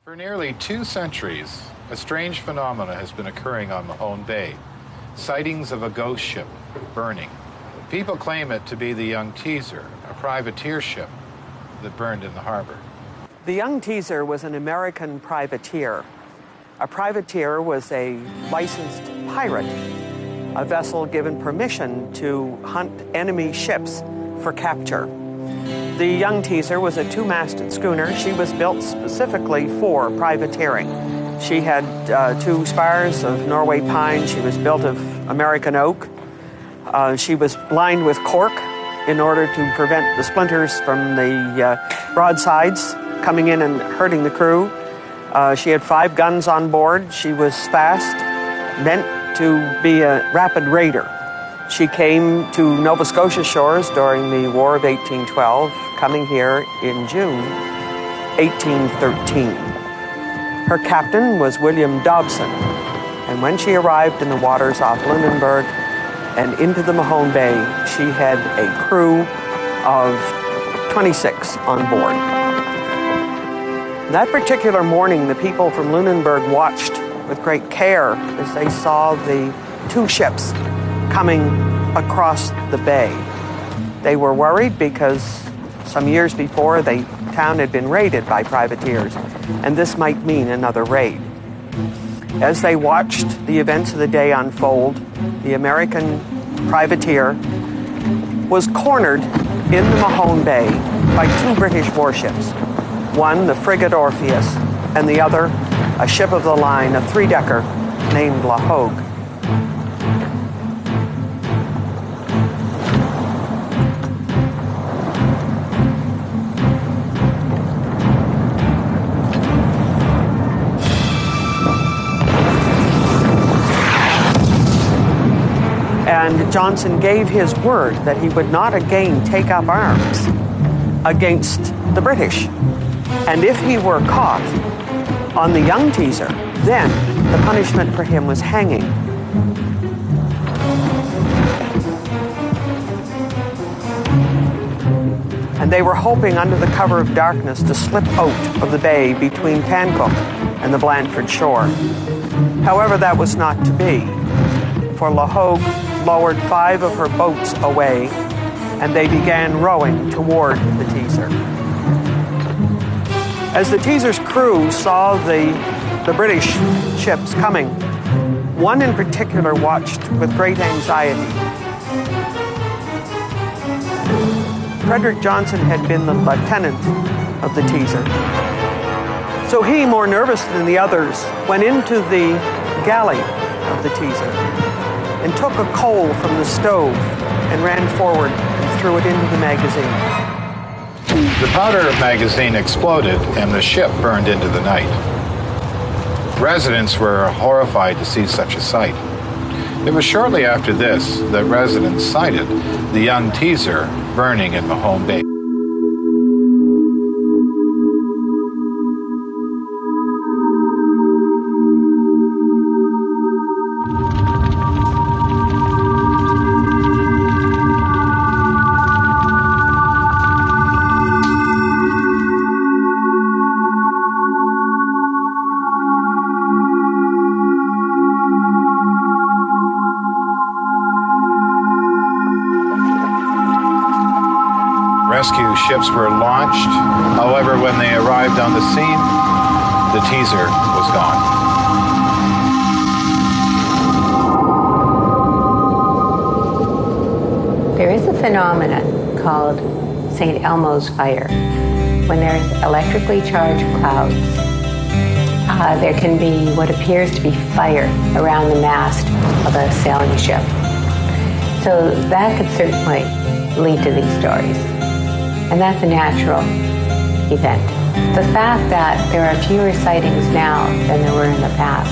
For nearly 2 centuries, a strange phenomena has been occurring on Mahone Bay. Sightings of a ghost ship burning. People claim it to be the Young Teaser, a privateer ship that burned in the harbor. The Young Teaser was an American privateer. A privateer was a licensed pirate, a vessel given permission to hunt enemy ships for capture. The Young Teaser was a 2-masted schooner. She was built specifically for privateering. She had 2 spars of Norway pine. She was built of American oak. She was lined with cork in order to prevent the splinters from the broadsides coming in and hurting the crew. She had 5 guns on board. She was fast, meant to be a rapid raider. She came to Nova Scotia shores during the War of 1812, coming here in June 1813. Her captain was William Dobson, and when she arrived in the waters off Lunenburg and into the Mahone Bay, she had a crew of 26 on board. That particular morning, the people from Lunenburg watched with great care as they saw the 2 ships coming across the bay. They were worried because some years before, the town had been raided by privateers, and this might mean another raid. As they watched the events of the day unfold, the American privateer was cornered in the Mahone Bay by 2 British warships. One, the frigate Orpheus, and the other, a ship of the line, a 3-decker named La Hogue. And Johnson gave his word that he would not again take up arms against the British. And if he were caught on the Young Teaser, then the punishment for him was hanging. And they were hoping under the cover of darkness to slip out of the bay between Tancook and the Blandford shore. However, that was not to be, for La Hogue lowered 5 of her boats away, and they began rowing toward the Teaser. As the Teaser's crew saw the British ships coming, one in particular watched with great anxiety. Frederick Johnson had been the lieutenant of the Teaser. So he, more nervous than the others, went into the galley of the Teaser and took a coal from the stove and ran forward and threw it into the magazine. The powder magazine exploded and the ship burned into the night. Residents were horrified to see such a sight. It was shortly after this that residents sighted the Young Teaser burning in Mahone Bay. Rescue ships were launched. However, when they arrived on the scene, the Teaser was gone. There is a phenomenon called St. Elmo's fire. When there's electrically charged clouds, there can be what appears to be fire around the mast of a sailing ship. So that could certainly lead to these stories. And that's a natural event. The fact that there are fewer sightings now than there were in the past,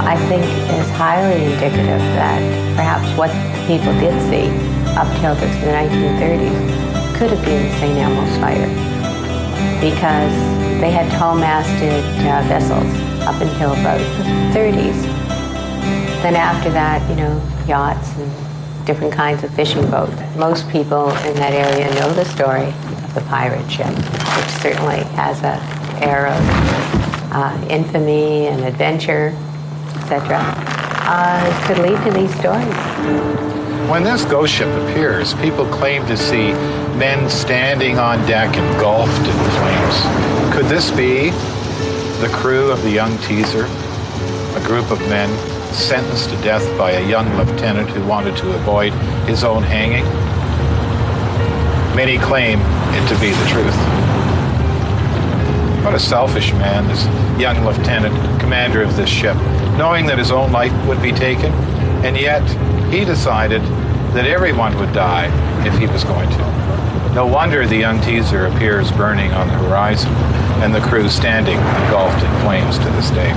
I think is highly indicative that perhaps what people did see up till the 1930s could have been St. Elmo's fire, because they had tall-masted vessels up until about the 30s. Then after that, yachts and different kinds of fishing boats. Most people in that area know the story of the pirate ship, which certainly has an air of infamy and adventure, etc., could lead to these stories. When this ghost ship appears, people claim to see men standing on deck engulfed in flames. Could this be the crew of the young teaser? A group of men sentenced to death by a young lieutenant who wanted to avoid his own hanging? Many claim it to be the truth. What a selfish man, this young lieutenant, commander of this ship, knowing that his own life would be taken, and yet he decided that everyone would die if he was going to. No wonder the young teaser appears burning on the horizon and the crew standing engulfed in flames to this day.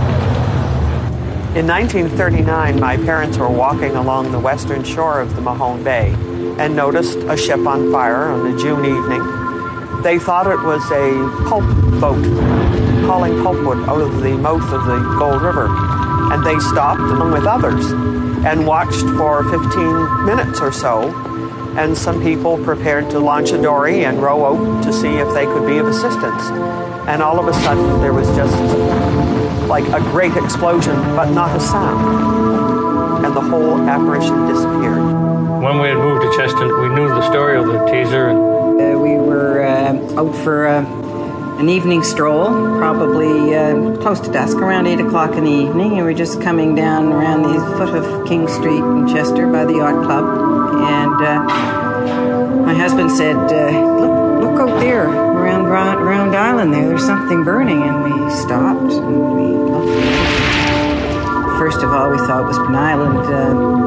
In 1939, my parents were walking along the western shore of the Mahone Bay and noticed a ship on fire on a June evening. They thought it was a pulp boat hauling pulpwood out of the mouth of the Gold River. And they stopped along with others and watched for 15 minutes or so. And some people prepared to launch a dory and row out to see if they could be of assistance. And all of a sudden, there was just like a great explosion, but not a sound. And the whole apparition disappeared. When we had moved to Cheston, we knew the story of the teaser. We were out for an evening stroll, probably close to dusk, around 8 o'clock in the evening, and we're just coming down around the foot of King Street in Chester by the Yacht Club. And my husband said, look out there, around Round Island there's something burning. And we stopped and we looked. First of all, we thought it was an island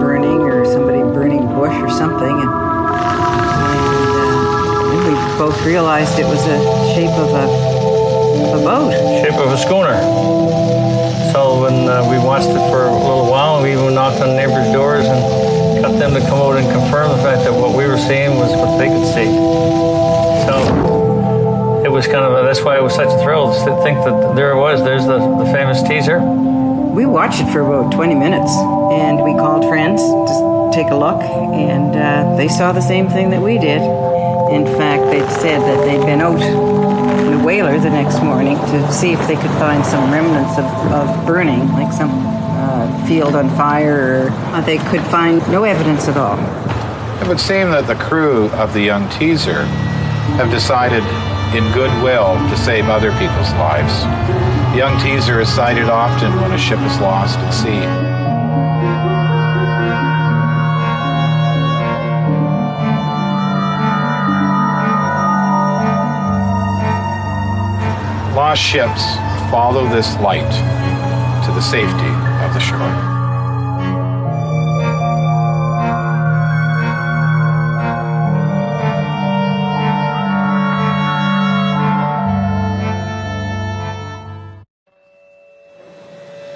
burning or somebody burning bush or something. And then we both realized it was a shape of a boat. Shape of a schooner. So when we watched it for a little while, we even knocked on neighbors' doors and got them to come out and confirm the fact that what we were seeing was what they could see. So it was kind of, that's why it was such a thrill to think that there's the famous teaser. We watched it for about 20 minutes, and we called friends to take a look, and they saw the same thing that we did. In fact, they said that they'd been out in the whaler the next morning to see if they could find some remnants of burning, like some field on fire, or they could find no evidence at all. It would seem that the crew of the young teaser have decided in goodwill to save other people's lives. The young teaser is sighted often when a ship is lost at sea. Lost ships follow this light to the safety of the shore.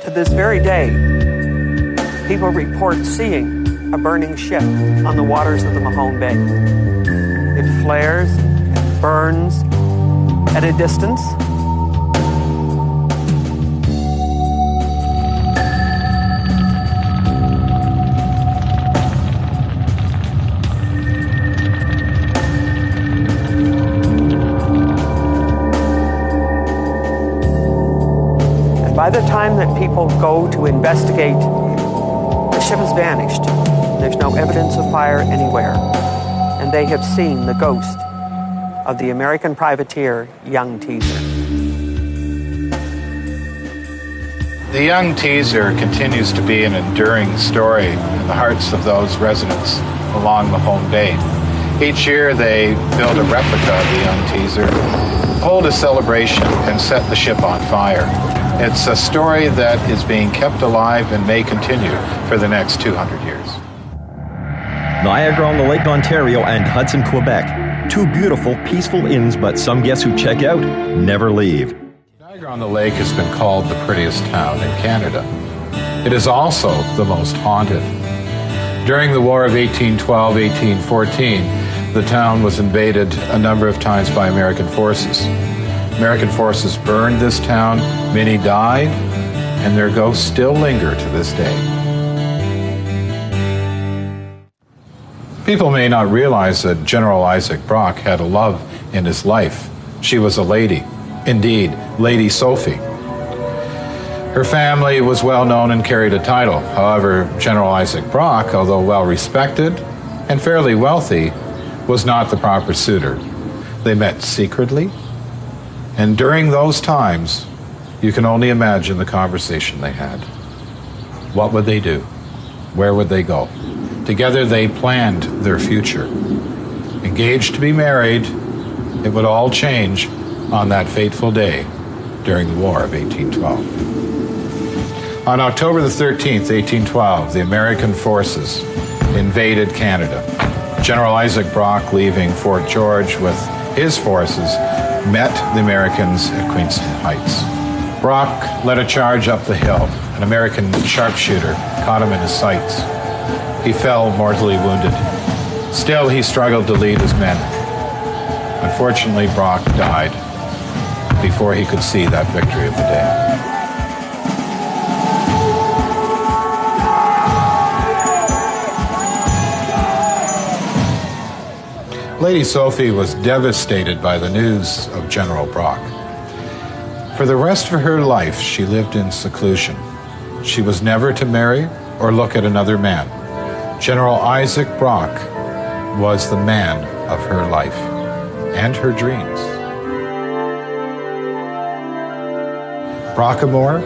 To this very day, people report seeing a burning ship on the waters of the Mahone Bay. It flares and burns at a distance. By the time that people go to investigate, the ship has vanished. There's no evidence of fire anywhere. And they have seen the ghost of the American privateer, Young Teaser. The Young Teaser continues to be an enduring story in the hearts of those residents along Mahone Bay. Each year they build a replica of the Young Teaser, hold a celebration, and set the ship on fire. It's a story that is being kept alive and may continue for the next 200 years. Niagara-on-the-Lake, Ontario, and Hudson, Quebec. Two beautiful, peaceful inns, but some guests who check out never leave. Niagara-on-the-Lake has been called the prettiest town in Canada. It is also the most haunted. During the War of 1812-1814, the town was invaded a number of times by American forces. American forces burned this town, many died, and their ghosts still linger to this day. People may not realize that General Isaac Brock had a love in his life. She was a lady, indeed, Lady Sophie. Her family was well known and carried a title. However, General Isaac Brock, although well respected and fairly wealthy, was not the proper suitor. They met secretly, and during those times, you can only imagine the conversation they had. What would they do? Where would they go? Together they planned their future. Engaged to be married, it would all change on that fateful day during the War of 1812. On October the 13th, 1812, the American forces invaded Canada. General Isaac Brock, leaving Fort George with his forces, met the Americans at Queenston Heights. Brock led a charge up the hill. An American sharpshooter caught him in his sights. He fell mortally wounded. Still, he struggled to lead his men. Unfortunately, Brock died before he could see that victory of the day. Lady Sophie was devastated by the news of General Brock. For the rest of her life, she lived in seclusion. She was never to marry or look at another man. General Isaac Brock was the man of her life and her dreams. Brockmore,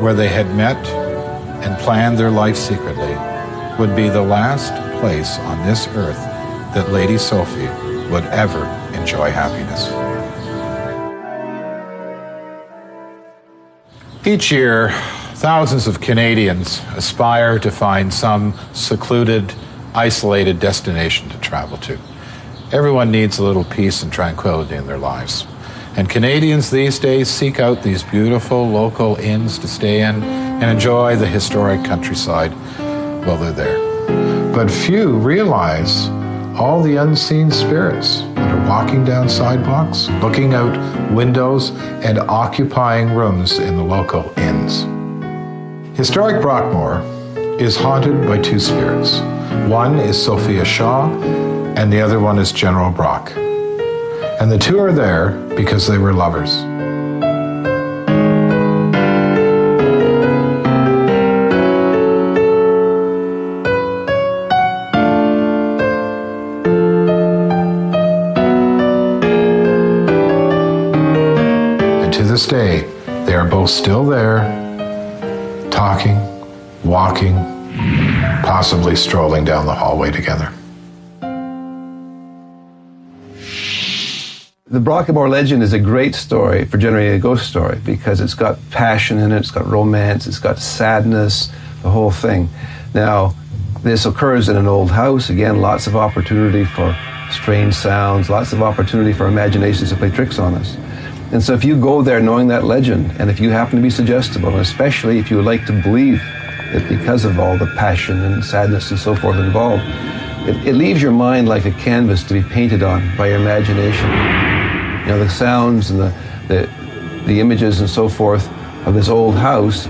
where they had met and planned their life secretly, would be the last place on this earth that Lady Sophie would ever enjoy happiness. Each year, thousands of Canadians aspire to find some secluded, isolated destination to travel to. Everyone needs a little peace and tranquility in their lives. And Canadians these days seek out these beautiful local inns to stay in and enjoy the historic countryside while they're there. But few realize all the unseen spirits that are walking down sidewalks, looking out windows, and occupying rooms in the local inns. Historic Brockmore is haunted by two spirits. One is Sophia Shaw, and the other one is General Brock. And the two are there because they were lovers. This day, they are both still there, talking, walking, possibly strolling down the hallway together. The Brockmore legend is a great story for generating a ghost story because it's got passion in it, it's got romance, it's got sadness, the whole thing. Now, this occurs in an old house. Again, lots of opportunity for strange sounds, lots of opportunity for imaginations to play tricks on us. And so if you go there knowing that legend, and if you happen to be suggestible, and especially if you would like to believe that because of all the passion and sadness and so forth involved, it leaves your mind like a canvas to be painted on by your imagination. You know, the sounds and the images and so forth of this old house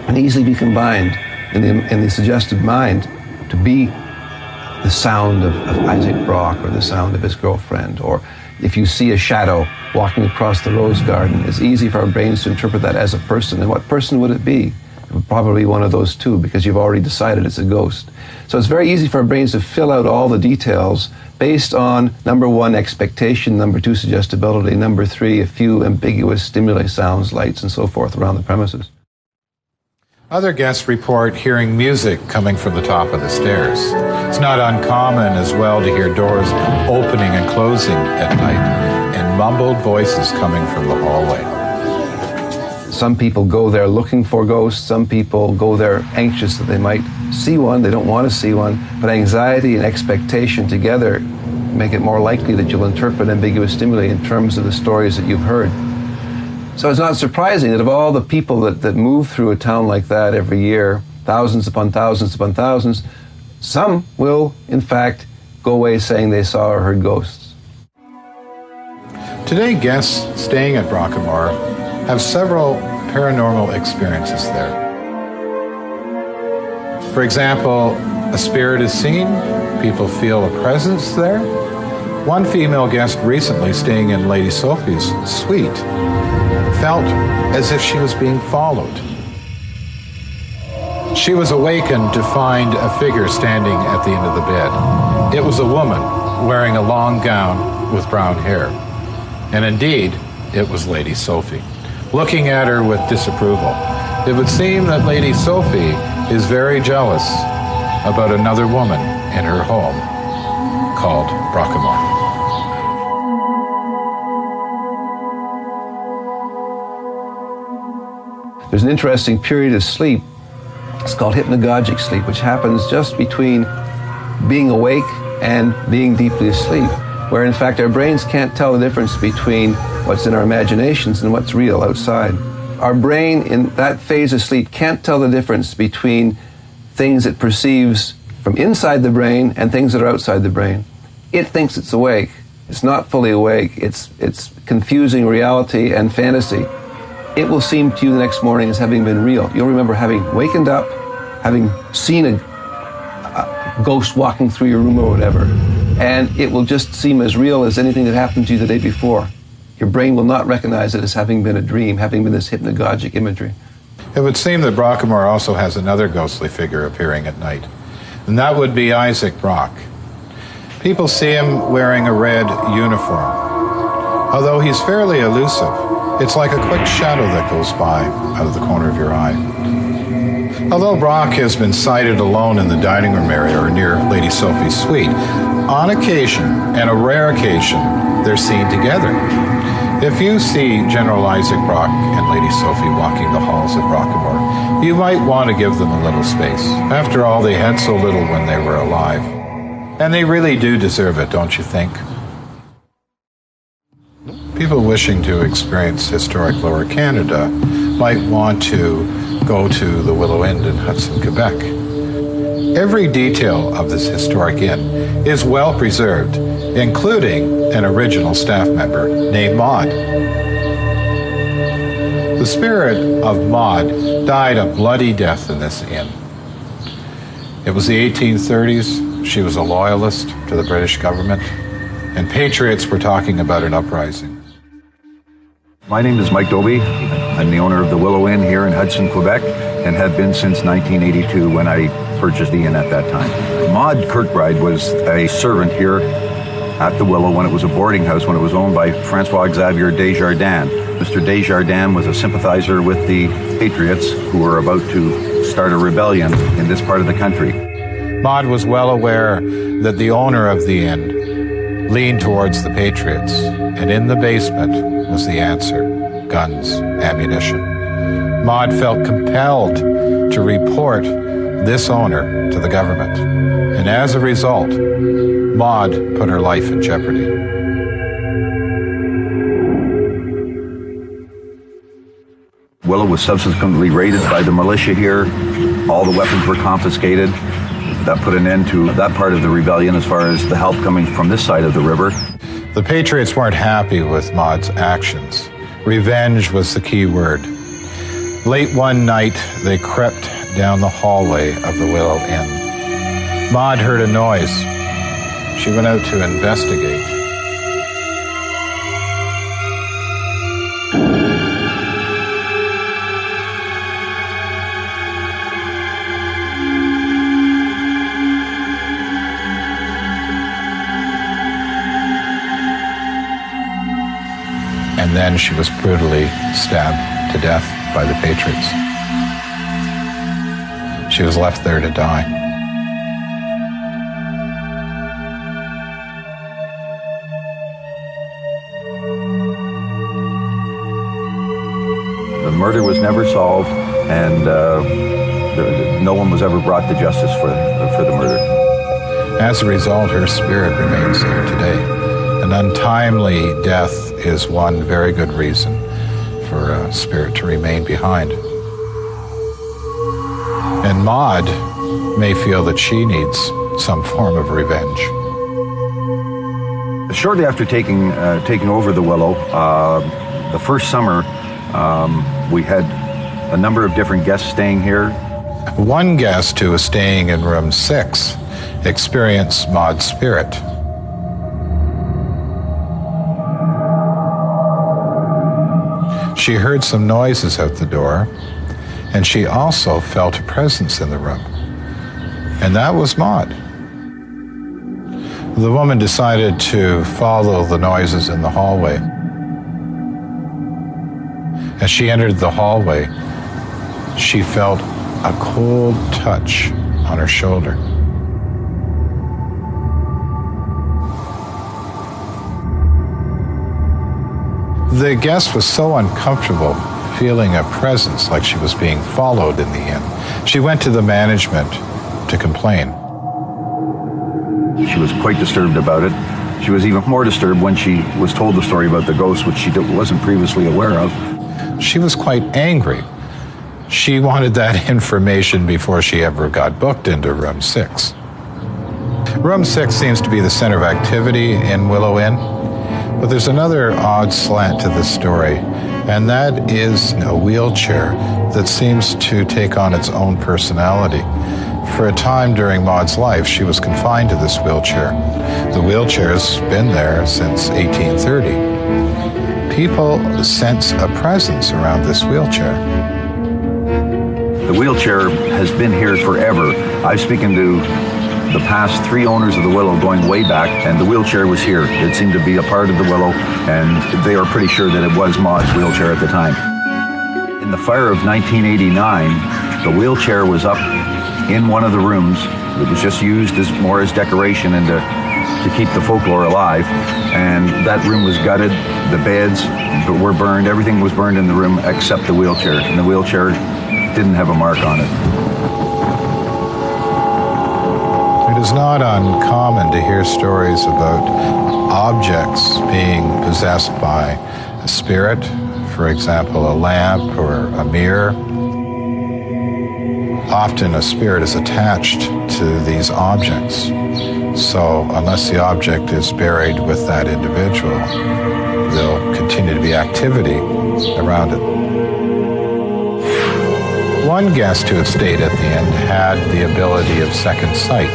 can easily be combined in the suggestive mind to be the sound of Isaac Brock or the sound of his girlfriend, or if you see a shadow walking across the rose garden, it's easy for our brains to interpret that as a person. And what person would it be? It would probably be one of those two, because you've already decided it's a ghost. So it's very easy for our brains to fill out all the details based on, number one, expectation, number two, suggestibility, number three, a few ambiguous stimuli, sounds, lights, and so forth around the premises. Other guests report hearing music coming from the top of the stairs. It's not uncommon as well to hear doors opening and closing at night and mumbled voices coming from the hallway. Some people go there looking for ghosts. Some people go there anxious that they might see one. They don't want to see one, but anxiety and expectation together make it more likely that you'll interpret ambiguous stimuli in terms of the stories that you've heard. So it's not surprising that of all the people that move through a town like that every year, thousands upon thousands upon thousands, some will, in fact, go away saying they saw or heard ghosts. Today, guests staying at Brockmore have several paranormal experiences there. For example, a spirit is seen, people feel a presence there. One female guest recently staying in Lady Sophie's suite felt as if she was being followed. She was awakened to find a figure standing at the end of the bed. It was a woman wearing a long gown with brown hair. And indeed, it was Lady Sophie, looking at her with disapproval. It would seem that Lady Sophie is very jealous about another woman in her home called Brockemore. There's an interesting period of sleep. It's called hypnagogic sleep, which happens just between being awake and being deeply asleep, where in fact our brains can't tell the difference between what's in our imaginations and what's real outside. Our brain in that phase of sleep can't tell the difference between things it perceives from inside the brain and things that are outside the brain. It thinks it's awake. It's not fully awake. It's confusing reality and fantasy. It will seem to you the next morning as having been real. You'll remember having wakened up, having seen a ghost walking through your room or whatever, and it will just seem as real as anything that happened to you the day before. Your brain will not recognize it as having been a dream, having been this hypnagogic imagery. It would seem that Brockemore also has another ghostly figure appearing at night, and that would be Isaac Brock. People see him wearing a red uniform. Although he's fairly elusive, it's like a quick shadow that goes by out of the corner of your eye. Although Brock has been sighted alone in the dining room area or near Lady Sophie's suite, on occasion, and a rare occasion, they're seen together. If you see General Isaac Brock and Lady Sophie walking the halls at Brockemore, you might want to give them a little space. After all, they had so little when they were alive. And they really do deserve it, don't you think? People wishing to experience historic Lower Canada might want to go to the Willow Inn in Hudson, Quebec. Every detail of this historic inn is well preserved, including an original staff member named Maud. The spirit of Maud died a bloody death in this inn. It was the 1830s. She was a loyalist to the British government, and patriots were talking about an uprising. My name is Mike Doby. I'm the owner of the Willow Inn here in Hudson, Quebec, and have been since 1982 when I purchased the inn at that time. Maud Kirkbride was a servant here at the Willow when it was a boarding house, when it was owned by Francois Xavier Desjardins. Mr. Desjardins was a sympathizer with the Patriots who were about to start a rebellion in this part of the country. Maud was well aware that the owner of the inn leaned towards the Patriots, and in the basement was the answer: guns, ammunition. Maud felt compelled to report this owner to the government, and as a result, Maud put her life in jeopardy. Willow was subsequently raided by the militia here. All the weapons were confiscated. That put an end to that part of the rebellion as far as the help coming from this side of the river. The Patriots weren't happy with Maud's actions. Revenge was the key word. Late one night, they crept down the hallway of the Willow Inn. Maud heard a noise. She went out to investigate. And then she was brutally stabbed to death by the Patriots. She was left there to die. The murder was never solved, and no one was ever brought to justice for the murder. As a result, her spirit remains there today. An untimely death is one very good reason for a spirit to remain behind. And Maud may feel that she needs some form of revenge. Shortly after taking over the Willow, the first summer, we had a number of different guests staying here. One guest who was staying in room 6 experienced Maud's spirit. She heard some noises out the door, and she also felt a presence in the room. And that was Maud. The woman decided to follow the noises in the hallway. As she entered the hallway, she felt a cold touch on her shoulder. The guest was so uncomfortable, feeling a presence like she was being followed in the inn. She went to the management to complain. She was quite disturbed about it. She was even more disturbed when she was told the story about the ghost, which she wasn't previously aware of. She was quite angry. She wanted that information before she ever got booked into room 6. Room 6 seems to be the center of activity in Willow Inn, but there's another odd slant to this story, and that is a wheelchair that seems to take on its own personality. For a time during Maud's life, she was confined to this wheelchair. The wheelchair's been there since 1830. People sense a presence around this wheelchair. The wheelchair has been here forever. I've spoken to the past 3 owners of the Willow going way back, and the wheelchair was here. It seemed to be a part of the Willow, and they are pretty sure that it was Maud's wheelchair at the time. In the fire of 1989, the wheelchair was up in one of the rooms. It was just used as more as decoration and to keep the folklore alive. And that room was gutted. The beds were burned. Everything was burned in the room except the wheelchair. And the wheelchair didn't have a mark on it. It is not uncommon to hear stories about objects being possessed by a spirit, for example, a lamp or a mirror. Often a spirit is attached to these objects. So unless the object is buried with that individual, there'll continue to be activity around it. One guest who had stayed at the inn had the ability of second sight.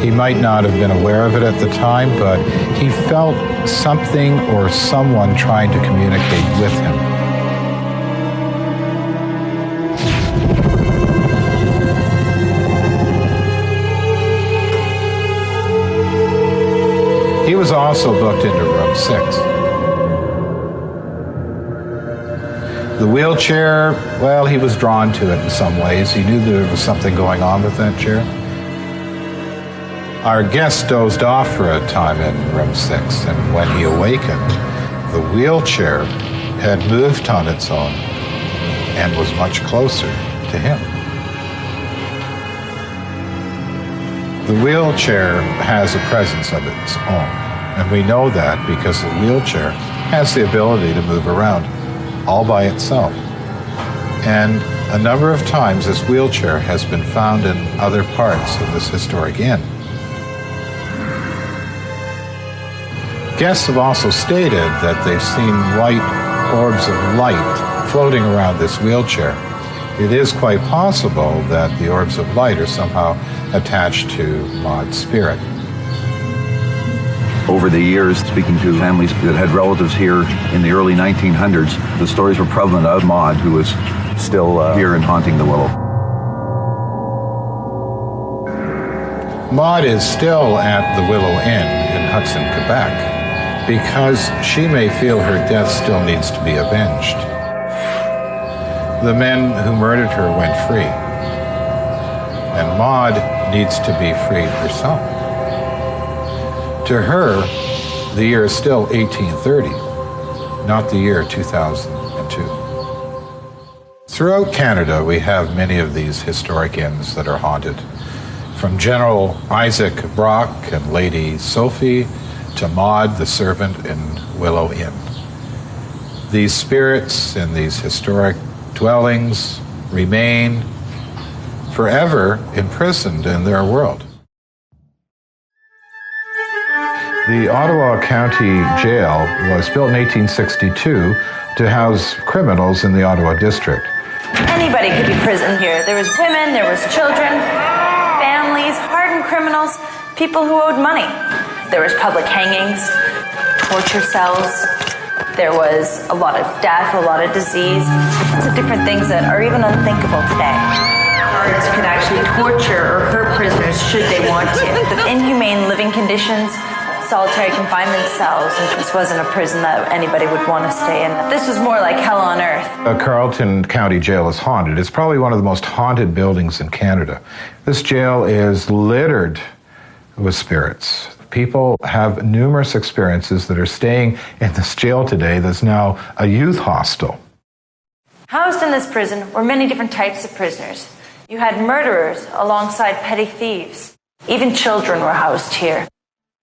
He might not have been aware of it at the time, but he felt something or someone trying to communicate with him. He was also booked into room 6. The wheelchair, well, he was drawn to it in some ways. He knew there was something going on with that chair. Our guest dozed off for a time in room 6, and when he awakened, the wheelchair had moved on its own and was much closer to him. The wheelchair has a presence of its own, and we know that because the wheelchair has the ability to move around all by itself. And a number of times this wheelchair has been found in other parts of this historic inn. Guests have also stated that they've seen white orbs of light floating around this wheelchair. It is quite possible that the orbs of light are somehow attached to Maud's spirit. Over the years, speaking to families that had relatives here in the early 1900s, the stories were prevalent of Maud, who was still here and haunting the Willow. Maud is still at the Willow Inn in Hudson, Quebec, because she may feel her death still needs to be avenged. The men who murdered her went free, and Maud needs to be freed herself. To her, the year is still 1830, not the year 2002. Throughout Canada, we have many of these historic inns that are haunted, from General Isaac Brock and Lady Sophie to Maud the servant in Willow Inn. These spirits in these historic dwellings remain forever imprisoned in their world. The Ottawa County Jail was built in 1862 to house criminals in the Ottawa district. Anybody could be prisoned here. There was women, there was children, families, hardened criminals, people who owed money. There was public hangings, torture cells, There was a lot of death, a lot of disease, lots of different things that are even unthinkable today. Guards could actually torture or hurt prisoners should they want to. The inhumane living conditions, solitary confinement cells, and this wasn't a prison that anybody would want to stay in. This was more like hell on earth. Carleton County Jail is haunted. It's probably one of the most haunted buildings in Canada. This jail is littered with spirits. People have numerous experiences that are staying in this jail today that's now a youth hostel. Housed in this prison were many different types of prisoners. You had murderers alongside petty thieves. Even children were housed here.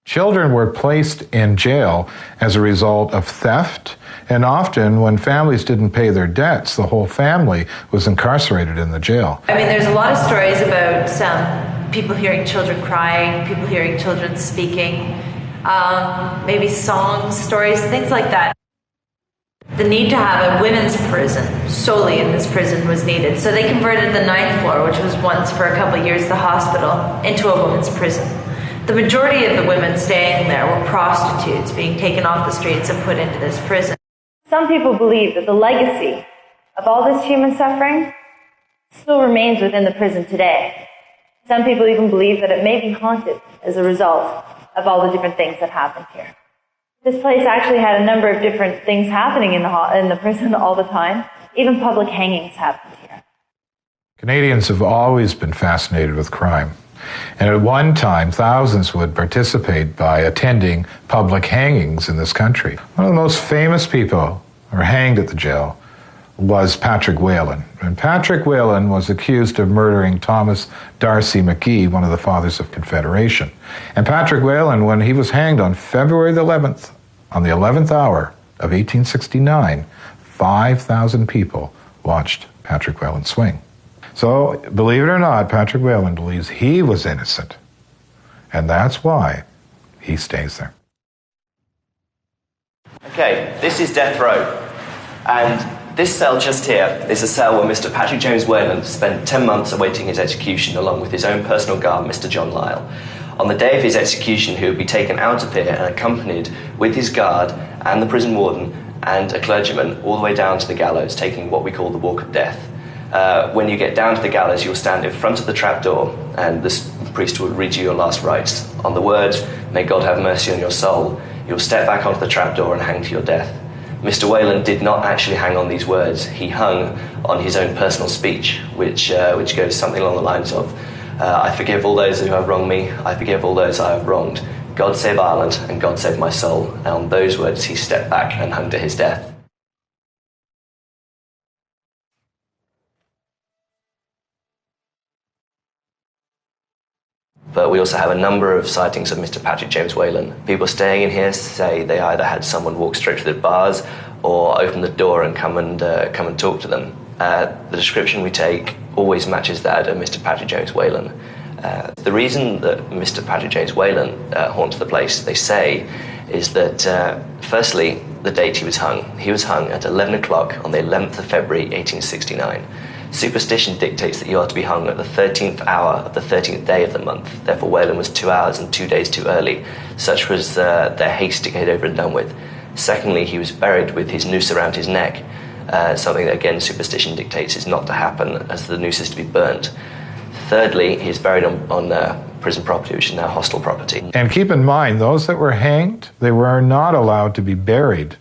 Children were placed in jail as a result of theft, and often when families didn't pay their debts, the whole family was incarcerated in the jail. I mean, there's a lot of stories about people hearing children crying, people hearing children speaking, maybe songs, stories, things like that. The need to have a women's prison solely in this prison was needed, so they converted the 9th floor, which was once for a couple of years the hospital, into a women's prison. The majority of the women staying there were prostitutes being taken off the streets and put into this prison. Some people believe that the legacy of all this human suffering still remains within the prison today. Some people even believe that it may be haunted as a result of all the different things that happened here. This place actually had a number of different things happening in the prison all the time. Even public hangings happened here. Canadians have always been fascinated with crime. And at one time, thousands would participate by attending public hangings in this country. One of the most famous people who were hanged at the jail was Patrick Whelan. And Patrick Whelan was accused of murdering Thomas D'Arcy McGee, one of the fathers of Confederation. And Patrick Whelan, when he was hanged on February the 11th, on the 11th hour of 1869, 5,000 people watched Patrick Whelan swing. So, believe it or not, Patrick Whelan believes he was innocent. And that's why he stays there. Okay, this is death row. And this cell just here is a cell where Mr. Patrick James Whelan spent 10 months awaiting his execution along with his own personal guard, Mr. John Lyle. On the day of his execution, he would be taken out of here and accompanied with his guard and the prison warden and a clergyman all the way down to the gallows, taking what we call the walk of death. When you get down to the gallows, you'll stand in front of the trapdoor, and this priest will read you your last rites. On the words, "May God have mercy on your soul," you'll step back onto the trapdoor and hang to your death. Mr. Whelan did not actually hang on these words. He hung on his own personal speech, which goes something along the lines of, "I forgive all those who have wronged me. I forgive all those I have wronged. God save Ireland, and God save my soul." And on those words, he stepped back and hung to his death. But we also have a number of sightings of Mr. Patrick James Whelan. People staying in here say they either had someone walk straight through the bars or open the door and come and talk to them. The description we take always matches that of Mr. Patrick James Whelan. The reason that Mr. Patrick James Whelan haunts the place, they say, is that firstly, the date he was hung. He was hung at 11 o'clock on the 11th of February, 1869. Superstition dictates that you are to be hung at the 13th hour of the 13th day of the month. Therefore, Whelan was 2 hours and 2 days too early. Such was their haste to get it over and done with. Secondly, he was buried with his noose around his neck, something that, again, superstition dictates is not to happen, as the noose is to be burnt. Thirdly, he's buried on prison property, which is now hostel property. And keep in mind, those that were hanged, they were not allowed to be buried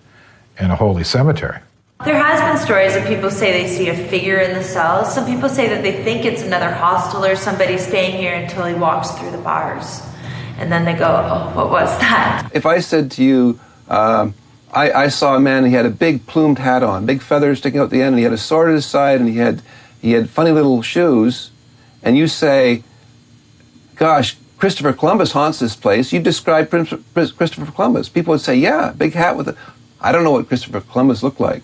in a holy cemetery. There has been stories that people say they see a figure in the cells. Some people say that they think it's another hostel or somebody staying here until he walks through the bars. And then they go, "Oh, what was that?" If I said to you, I saw a man, he had a big plumed hat on, big feathers sticking out the end, and he had a sword at his side, and he had funny little shoes, and you say, "Gosh, Christopher Columbus haunts this place," you describe Christopher Columbus. People would say, "Yeah, big hat with a..." I don't know what Christopher Columbus looked like.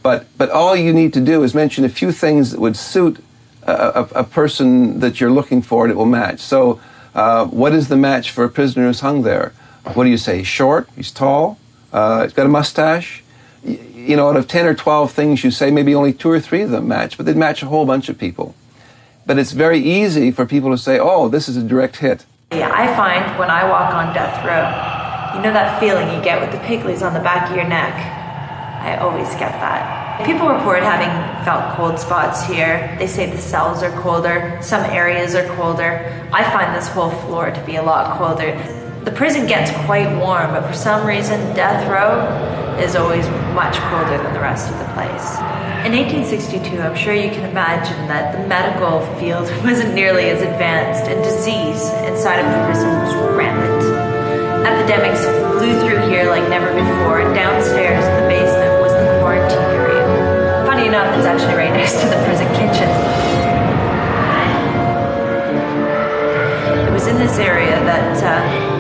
But all you need to do is mention a few things that would suit a person that you're looking for, and it will match. So what is the match for a prisoner who's hung there? What do you say? He's short, he's tall, he's got a mustache. You know, out of 10 or 12 things you say, maybe only 2 or 3 of them match, but they'd match a whole bunch of people. But it's very easy for people to say, "Oh, this is a direct hit." Yeah, I find when I walk on death row, you know that feeling you get with the pigleys on the back of your neck? I always get that. People report having felt cold spots here. They say the cells are colder, some areas are colder. I find this whole floor to be a lot colder. The prison gets quite warm, but for some reason, death row is always much colder than the rest of the place. In 1862, I'm sure you can imagine that the medical field wasn't nearly as advanced, and disease inside of the prison was rampant. Epidemics flew through here like never before, and downstairs in the basement was the quarantine area. Funny enough, it's actually right next to the prison kitchen. It was in this area that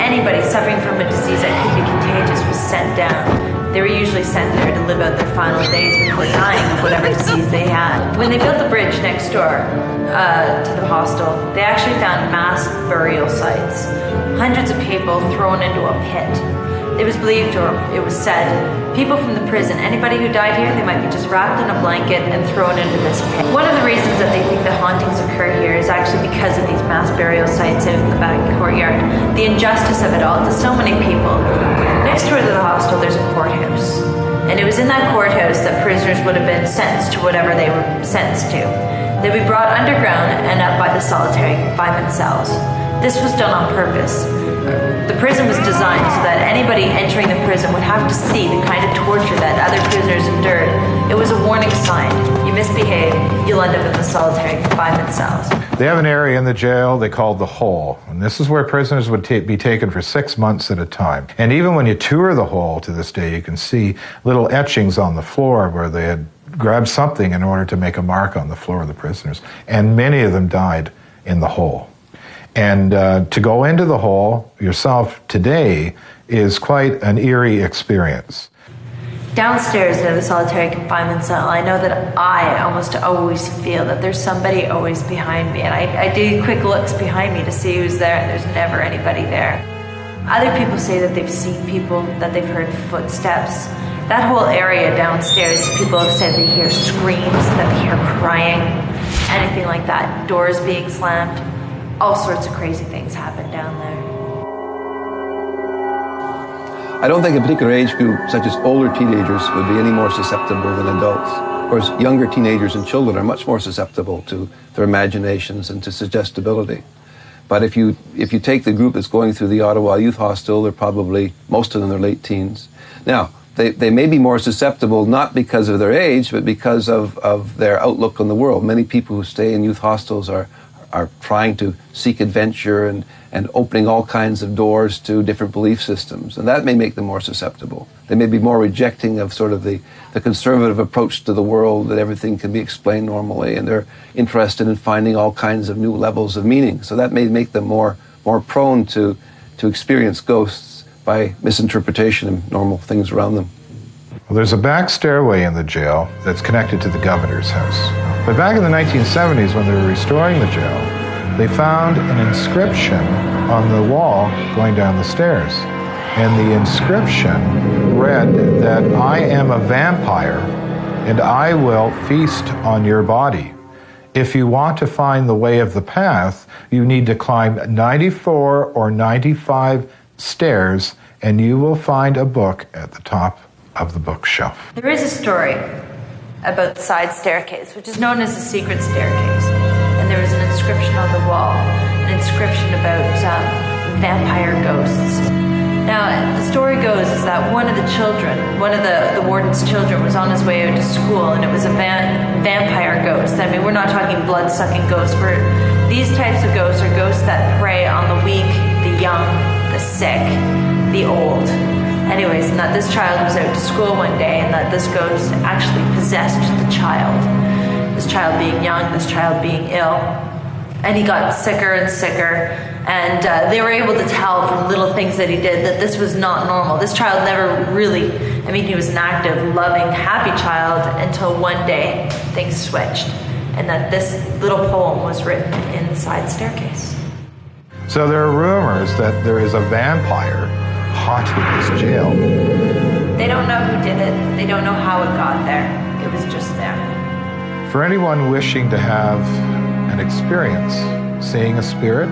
anybody suffering from a disease that could be contagious was sent down. They were usually sent there to live out their final days before dying of whatever disease they had. When they built the bridge next door to the hostel, they actually found mass burial sites. Hundreds of people thrown into a pit. It was believed, or it was said, people from the prison, anybody who died here, they might be just wrapped in a blanket and thrown into this pit. One of the reasons that they think the hauntings occur here is actually because of these mass burial sites out in the back courtyard. The injustice of it all to so many people. Next door to the hostel, there's a courthouse. And it was in that courthouse that prisoners would have been sentenced to whatever they were sentenced to. They'd be brought underground and up by the solitary confinement cells. This was done on purpose. The prison was designed so that anybody entering the prison would have to see the kind of torture that other prisoners endured. It was a warning sign. You misbehave, you'll end up in the solitary confinement cells. They have an area in the jail they called the Hole, and this is where prisoners would be taken for 6 months at a time. And even when you tour the Hole to this day, you can see little etchings on the floor where they had grabbed something in order to make a mark on the floor of the prisoners. And many of them died in the Hole. And to go into the Hole yourself today is quite an eerie experience. Downstairs near the solitary confinement cell, I know that I almost always feel that there's somebody always behind me. And I do quick looks behind me to see who's there, and there's never anybody there. Other people say that they've seen people, that they've heard footsteps. That whole area downstairs, people have said they hear screams, that they hear crying, anything like that, doors being slammed. All sorts of crazy things happen down there. I don't think a particular age group, such as older teenagers, would be any more susceptible than adults. Of course, younger teenagers and children are much more susceptible to their imaginations and to suggestibility. But if you take the group that's going through the Ottawa Youth Hostel, they're probably, most of them are late teens. Now, they may be more susceptible not because of their age, but because of their outlook on the world. Many people who stay in youth hostels are trying to seek adventure and opening all kinds of doors to different belief systems. And that may make them more susceptible. They may be more rejecting of sort of the conservative approach to the world, that everything can be explained normally, and they're interested in finding all kinds of new levels of meaning. So that may make them more prone to experience ghosts by misinterpretation of normal things around them. Well, there's a back stairway in the jail that's connected to the governor's house. But back in the 1970s, when they were restoring the jail, they found an inscription on the wall going down the stairs. And the inscription read that I am a vampire and I will feast on your body. If you want to find the way of the path, you need to climb 94 or 95 stairs and you will find a book at the top of the bookshelf. There is a story about the side staircase, which is known as the secret staircase. And there was an inscription on the wall, an inscription about vampire ghosts. Now, the story goes is that one of the warden's children was on his way out to school, and it was a vampire ghost. I mean, we're not talking blood-sucking ghosts. These types of ghosts are ghosts that prey on the weak, the young, the sick, the old. Anyways, and that this child was out to school one day, and that this ghost actually possessed the child. This child being young, this child being ill. And he got sicker and sicker, and they were able to tell from little things that he did that this was not normal. This child never really, he was an active, loving, happy child until one day things switched, and that this little poem was written in the side staircase. So there are rumors that there is a vampire haunting this jail. They don't know who did it. They don't know how it got there. It was just there. For anyone wishing to have an experience seeing a spirit,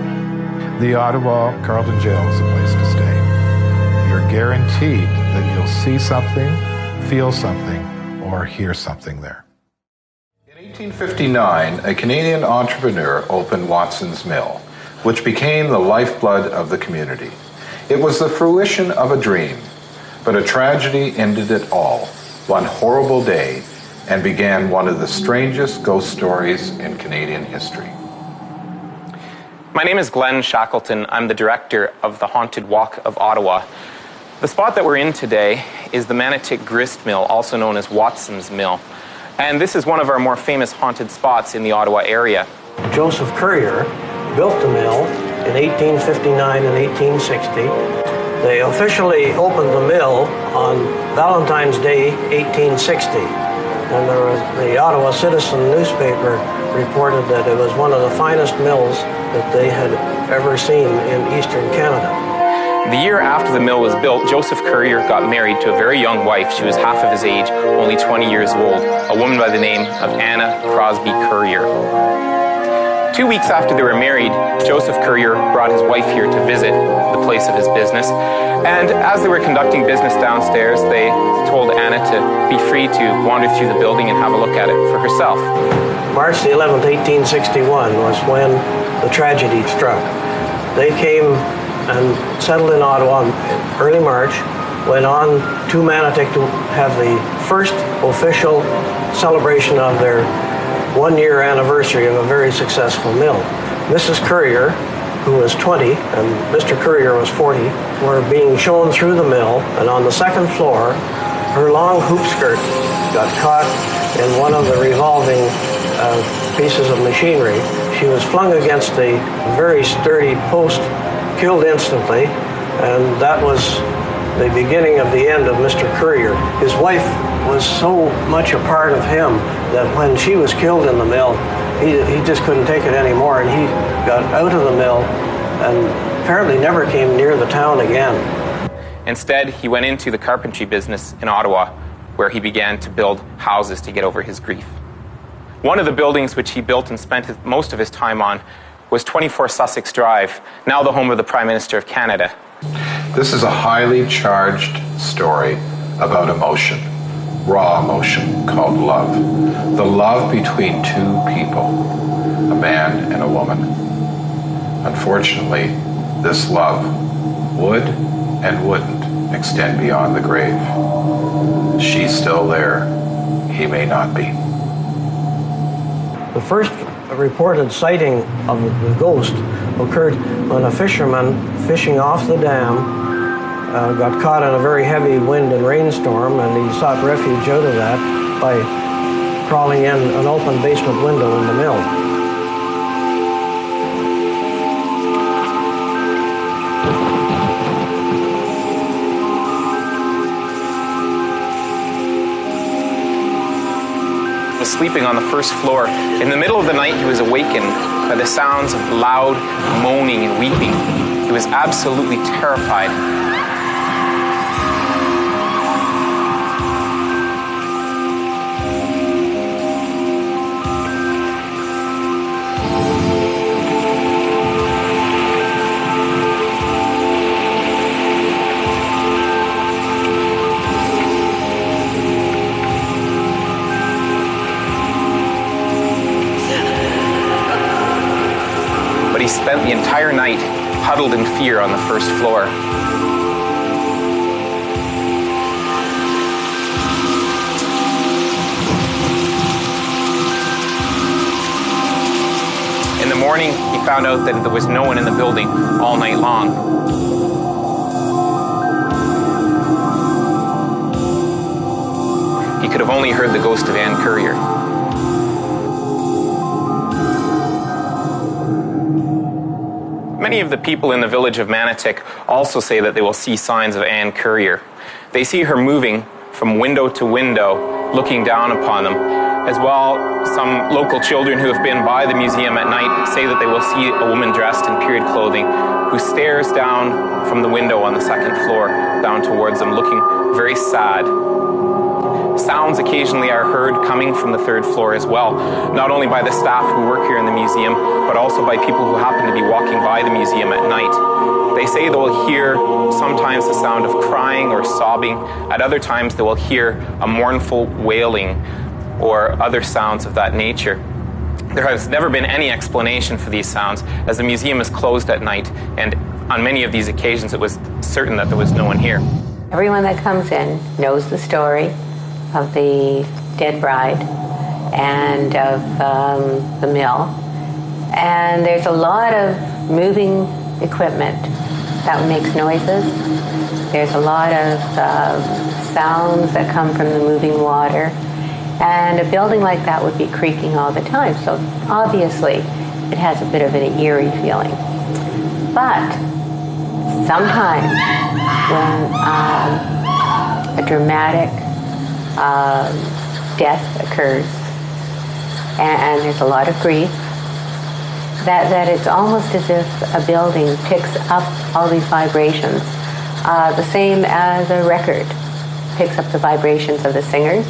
the Ottawa Carleton Jail is a place to stay. You're guaranteed that you'll see something, feel something or hear something there. In 1859, a Canadian entrepreneur opened Watson's Mill, which became the lifeblood of the community. It was the fruition of a dream, but a tragedy ended it all one horrible day and began one of the strangest ghost stories in Canadian history. My name is Glenn Shackleton. I'm the director of the Haunted Walk of Ottawa. The spot that we're in today is the Manotick Grist Mill, also known as Watson's Mill. And this is one of our more famous haunted spots in the Ottawa area. Joseph Currier built the mill in 1859 and 1860. They officially opened the mill on Valentine's Day, 1860. And the Ottawa Citizen newspaper reported that it was one of the finest mills that they had ever seen in eastern Canada. The year after the mill was built, Joseph Currier got married to a very young wife. She was half of his age, only 20 years old, a woman by the name of Anna Crosby Currier. 2 weeks after they were married, Joseph Currier brought his wife here to visit the place of his business. And as they were conducting business downstairs, they told Anna to be free to wander through the building and have a look at it for herself. March the 11th, 1861 was when the tragedy struck. They came and settled in Ottawa in early March, went on to Manotick to have the first official celebration of their one-year anniversary of a very successful mill. Mrs. Currier, who was 20, and Mr. Currier was 40, were being shown through the mill, and on the second floor, her long hoop skirt got caught in one of the revolving pieces of machinery. She was flung against a very sturdy post, killed instantly, and that was the beginning of the end of Mr. Currier. His wife was so much a part of him that when she was killed in the mill, he just couldn't take it anymore, and he got out of the mill and apparently never came near the town again. Instead, he went into the carpentry business in Ottawa, where he began to build houses to get over his grief. One of the buildings which he built and spent most of his time on was 24 Sussex Drive, now the home of the Prime Minister of Canada. This is a highly charged story about emotion, raw emotion called love. The love between two people, a man and a woman. Unfortunately, this love would and wouldn't extend beyond the grave. She's still there. He may not be. The first reported sighting of the ghost occurred when a fisherman fishing off the dam got caught in a very heavy wind and rainstorm, and he sought refuge out of that by crawling in an open basement window in the mill. Was sleeping on the first floor. In the middle of the night, he was awakened by the sounds of loud moaning and weeping. He was absolutely terrified. But he spent the entire night huddled in fear on the first floor. In the morning, he found out that there was no one in the building all night long. He could have only heard the ghost of Anne Currier. Many of the people in the village of Manotick also say that they will see signs of Anne Currier. They see her moving from window to window, looking down upon them. As well, some local children who have been by the museum at night say that they will see a woman dressed in period clothing who stares down from the window on the second floor, down towards them, looking very sad. Sounds occasionally are heard coming from the third floor as well, not only by the staff who work here in the museum, but also by people who happen to be walking by the museum at night. They say they will hear sometimes the sound of crying or sobbing. At other times they will hear a mournful wailing or other sounds of that nature. There has never been any explanation for these sounds, as the museum is closed at night, and on many of these occasions it was certain that there was no one here. Everyone that comes in knows the story of the dead bride and of the mill. And there's a lot of moving equipment that makes noises. There's a lot of sounds that come from the moving water. And a building like that would be creaking all the time. So obviously it has a bit of an eerie feeling. But sometimes when a dramatic death occurs and there's a lot of grief, that it's almost as if a building picks up all these vibrations, the same as a record picks up the vibrations of the singers.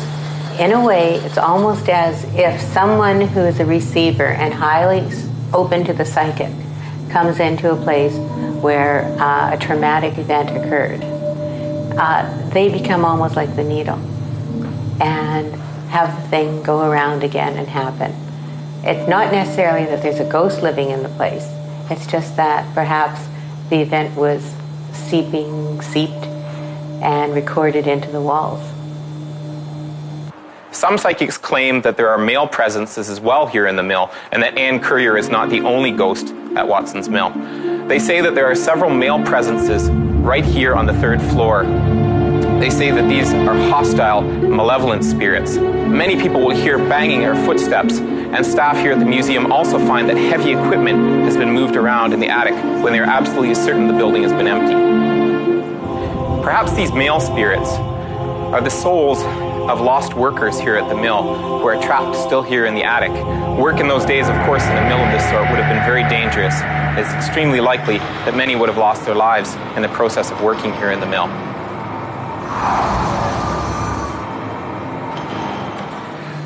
In a way, it's almost as if someone who is a receiver and highly open to the psychic comes into a place where a traumatic event occurred. They become almost like the needle and have the thing go around again and happen. It's not necessarily that there's a ghost living in the place. It's just that perhaps the event was seeped and recorded into the walls. Some psychics claim that there are male presences as well here in the mill, and that Anne Currier is not the only ghost at Watson's Mill. They say that there are several male presences right here on the third floor. They say that these are hostile, malevolent spirits. Many people will hear banging or footsteps, and staff here at the museum also find that heavy equipment has been moved around in the attic when they're absolutely certain the building has been empty. Perhaps these male spirits are the souls of lost workers here at the mill who are trapped still here in the attic. Work in those days, of course, in a mill of this sort would have been very dangerous. It's extremely likely that many would have lost their lives in the process of working here in the mill.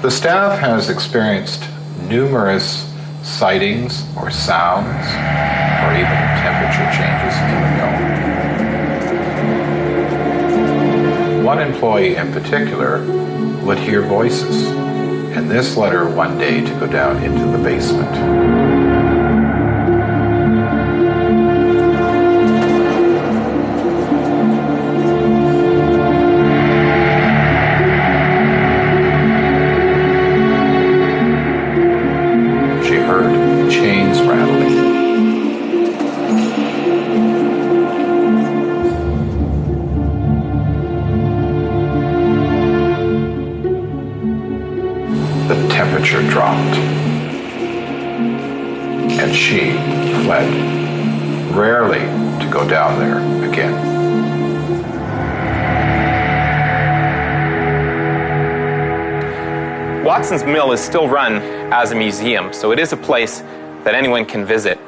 The staff has experienced numerous sightings or sounds or even temperature changes in the mill. One employee in particular would hear voices, and this led her one day to go down into the basement. Dropped, and she fled, rarely to go down there again. Watson's Mill is still run as a museum, so it is a place that anyone can visit.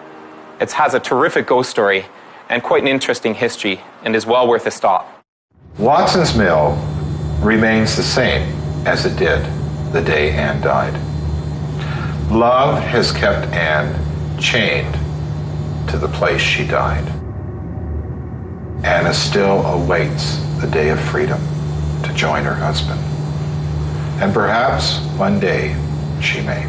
It has a terrific ghost story and quite an interesting history, and is well worth a stop. Watson's Mill remains the same as it did the day Anne died. Love has kept Anne chained to the place she died. Anna still awaits the day of freedom to join her husband. And perhaps one day she may.